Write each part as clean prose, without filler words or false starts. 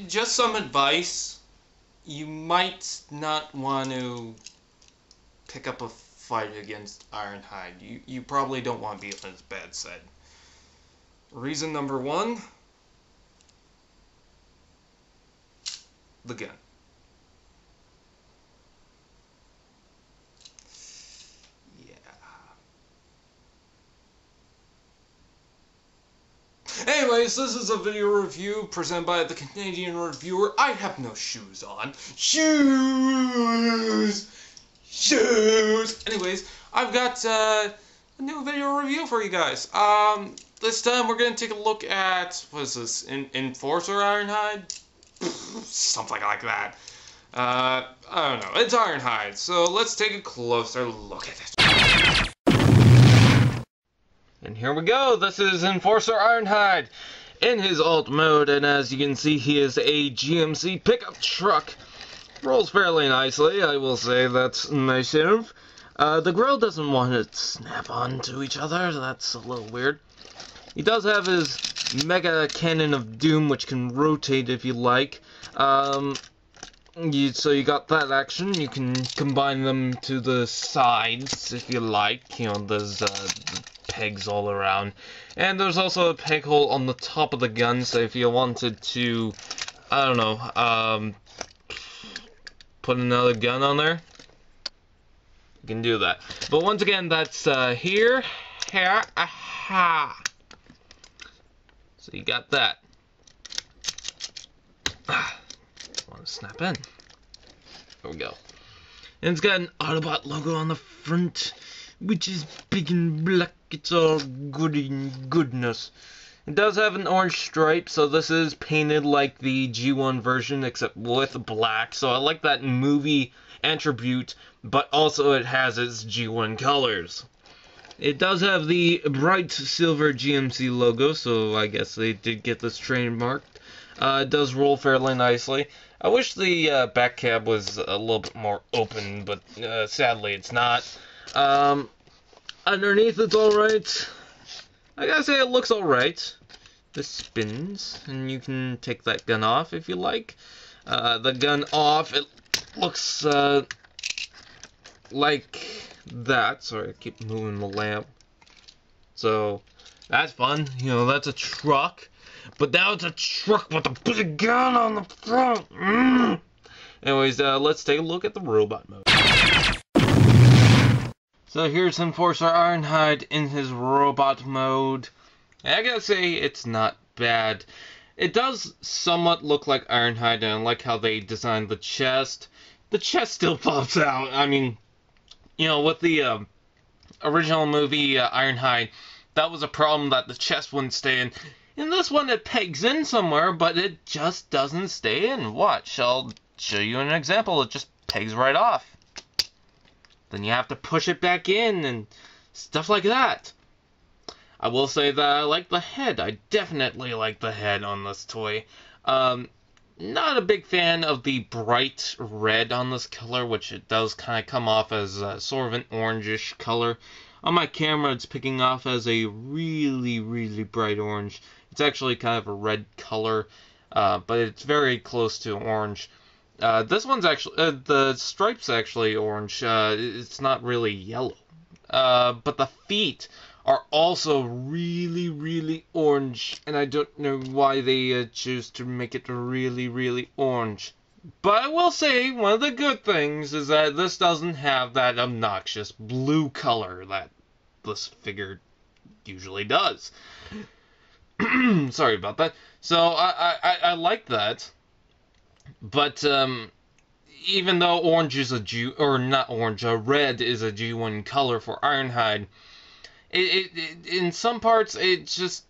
just some advice. You might not want to pick up a fight against Ironhide. You probably don't want to be on his bad side. Reason number one, the gun. Anyways, this is a video review presented by the Canadian Reviewer. I have no shoes on. Shoes! Anyways, I've got a new video review for you guys. This time we're going to take a look at, what is this, Enforcer Ironhide? Something like that. I don't know. It's Ironhide, so let's take a closer look at it. And here we go, this is Enforcer Ironhide in his alt mode, and as you can see, he is a GMC pickup truck. Rolls fairly nicely, I will say that myself. The grill doesn't want to snap onto each other, that's a little weird. He does have his Mega Cannon of Doom, which can rotate if you like. So you got that action. You can combine them to the sides if you like. You know, there's pegs all around, and there's also a peg hole on the top of the gun, so if you wanted to, I don't know, put another gun on there, you can do that. But once again, that's here, aha. So you got that. Want to snap in? There we go. And it's got an Autobot logo on the front, which is big and black. It's all good in goodness. It does have an orange stripe, so this is painted like the G1 version, except with black. So I like that movie attribute, but also it has its G1 colors. It does have the bright silver GMC logo, so I guess they did get this trademarked. It does roll fairly nicely. I wish the back cab was a little bit more open, but sadly it's not. Underneath it's alright. I gotta say it looks alright. This spins, and you can take that gun off if you like. The gun off, it looks like that. Sorry, I keep moving the lamp. So, that's fun. You know, that's a truck. But now it's a truck with a big gun on the front. Anyways, let's take a look at the robot mode. So here's Enforcer Ironhide in his robot mode. I gotta say, it's not bad. It does somewhat look like Ironhide, and I like how they designed the chest. The chest still pops out. I mean, you know, with the original movie Ironhide, that was a problem that the chest wouldn't stay in. In this one, it pegs in somewhere, but it just doesn't stay in. Watch, I'll show you an example. It just pegs right off. Then you have to push it back in and stuff like that. I will say that I like the head. I definitely like the head on this toy. Not a big fan of the bright red on this color, which it does kind of come off as sort of an orangish color. On my camera, it's picking off as a really, really bright orange. It's actually kind of a red color, but it's very close to orange. This one's actually, the stripe's actually orange. It's not really yellow. But the feet are also really, really orange, and I don't know why they choose to make it really, really orange. But I will say, one of the good things is that this doesn't have that obnoxious blue color that this figure usually does. Sorry about that. So, I like that. But, even though orange is a red is a G1 color for Ironhide, it in some parts, it just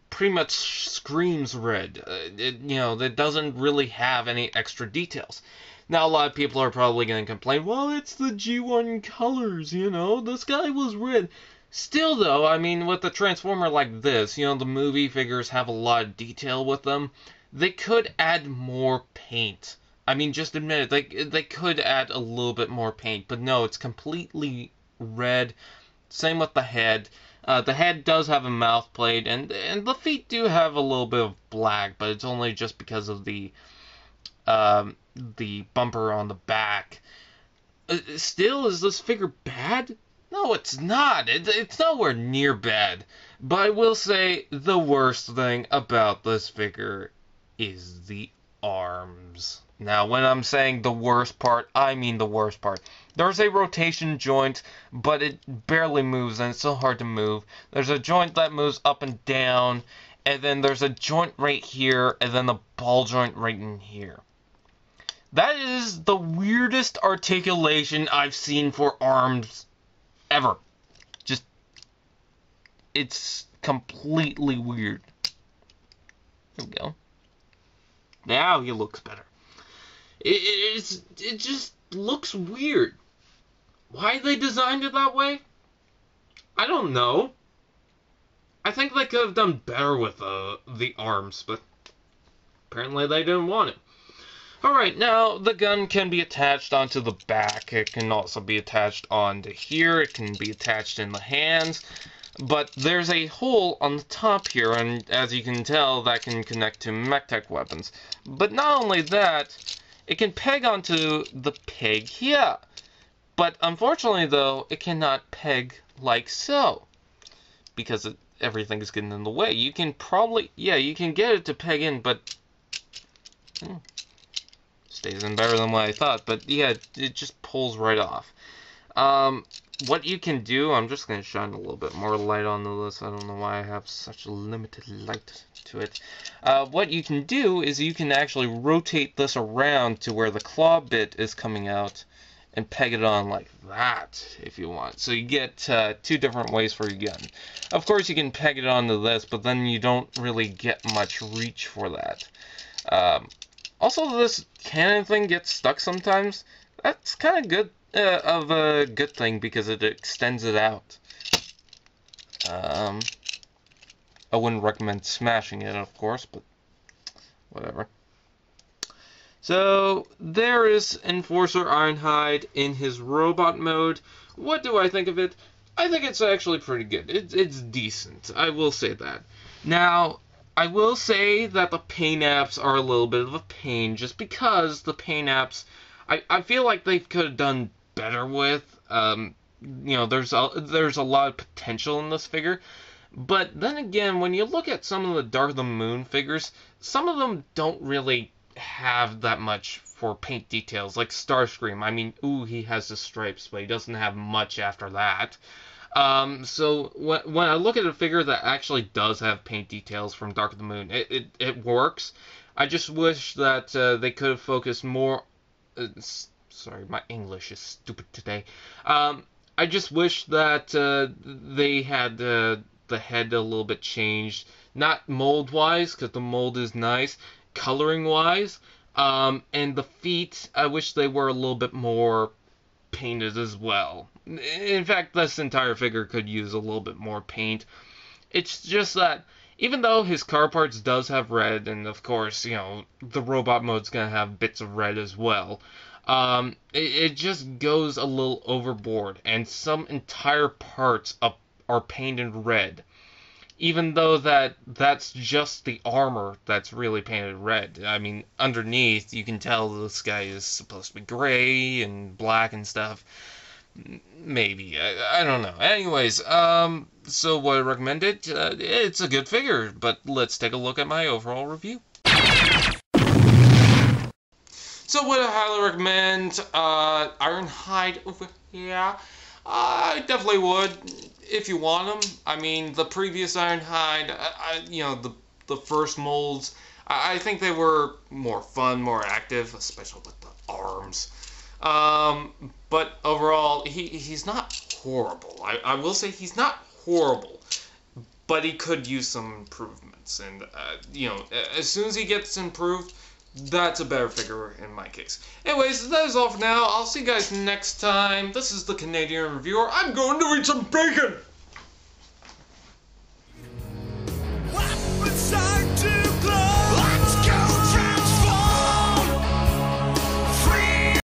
pretty much screams red. You know, it doesn't really have any extra details. Now, a lot of people are probably going to complain, well, it's the G1 colors, you know, this guy was red. Still, though, I mean, with a Transformer like this, you know, the movie figures have a lot of detail with them. They could add more paint. I mean, just admit it, they could add a little bit more paint, but no, it's completely red. Same with the head. The head does have a mouth plate, and the feet do have a little bit of black, but it's only just because of the bumper on the back. Still, is this figure bad? No, it's not. It's nowhere near bad. But I will say the worst thing about this figure is the arms. Now, when I'm saying the worst part, I mean the worst part. There's a rotation joint, but it barely moves, and it's so hard to move. There's a joint that moves up and down, and then there's a joint right here, and then the ball joint right in here. That is the weirdest articulation I've seen for arms ever. Just, it's completely weird. There we go. Now he looks better. It just looks weird. Why they designed it that way? I don't know. I think they could have done better with the arms, but apparently they didn't want it. Alright, now the gun can be attached onto the back. It can also be attached onto here. It can be attached in the hands. But there's a hole on the top here, and as you can tell, that can connect to MechTech weapons. But not only that, it can peg onto the peg here. But unfortunately, though, it cannot peg like so, because everything is getting in the way. You can probably, yeah, you can get it to peg in, but stays in better than what I thought. But yeah, it just pulls right off. What you can do, I'm just going to shine a little bit more light on this. I don't know why I have such limited light to it. What you can do is you can actually rotate this around to where the claw bit is coming out and peg it on like that if you want. So you get two different ways for your gun. Of course you can peg it onto this, but then you don't really get much reach for that. Also, this cannon thing gets stuck sometimes. That's kind of good. Of a good thing because it extends it out. I wouldn't recommend smashing it, of course, but whatever. So there is Enforcer Ironhide in his robot mode. What do I think of it? I think it's actually pretty good. It's decent. I will say that. Now, I will say that the paint apps are a little bit of a pain, just because the paint apps, I feel like they could have done better with. You know, there's a lot of potential in this figure, but then again, when you look at some of the Dark of the Moon figures, some of them don't really have that much for paint details, like Starscream. I mean, ooh, he has the stripes, but he doesn't have much after that. So when I look at a figure that actually does have paint details from Dark of the Moon, it works. I just wish that they could have focused more. Sorry, my English is stupid today. I just wish that they had the head a little bit changed. Not mold-wise, because the mold is nice. Coloring-wise. And the feet, I wish they were a little bit more painted as well. In fact, this entire figure could use a little bit more paint. It's just that, even though his car parts does have red, and of course, you know, the robot mode's gonna have bits of red as well, it just goes a little overboard, and some entire parts are painted red. Even though that's just the armor that's really painted red. I mean, underneath, you can tell this guy is supposed to be gray and black and stuff. Maybe. I don't know. Anyways, so what I recommend it? It's a good figure, but let's take a look at my overall review. So would I highly recommend Ironhide over here? I definitely would, if you want them. I mean, the previous Ironhide, you know, the first molds, I think they were more fun, more active, especially with the arms. But overall, he's not horrible. I will say he's not horrible, but he could use some improvements. And, you know, as soon as he gets improved, that's a better figure in my case. Anyways, that is all for now. I'll see you guys next time. This is the Canadian Reviewer. I'm going to eat some bacon!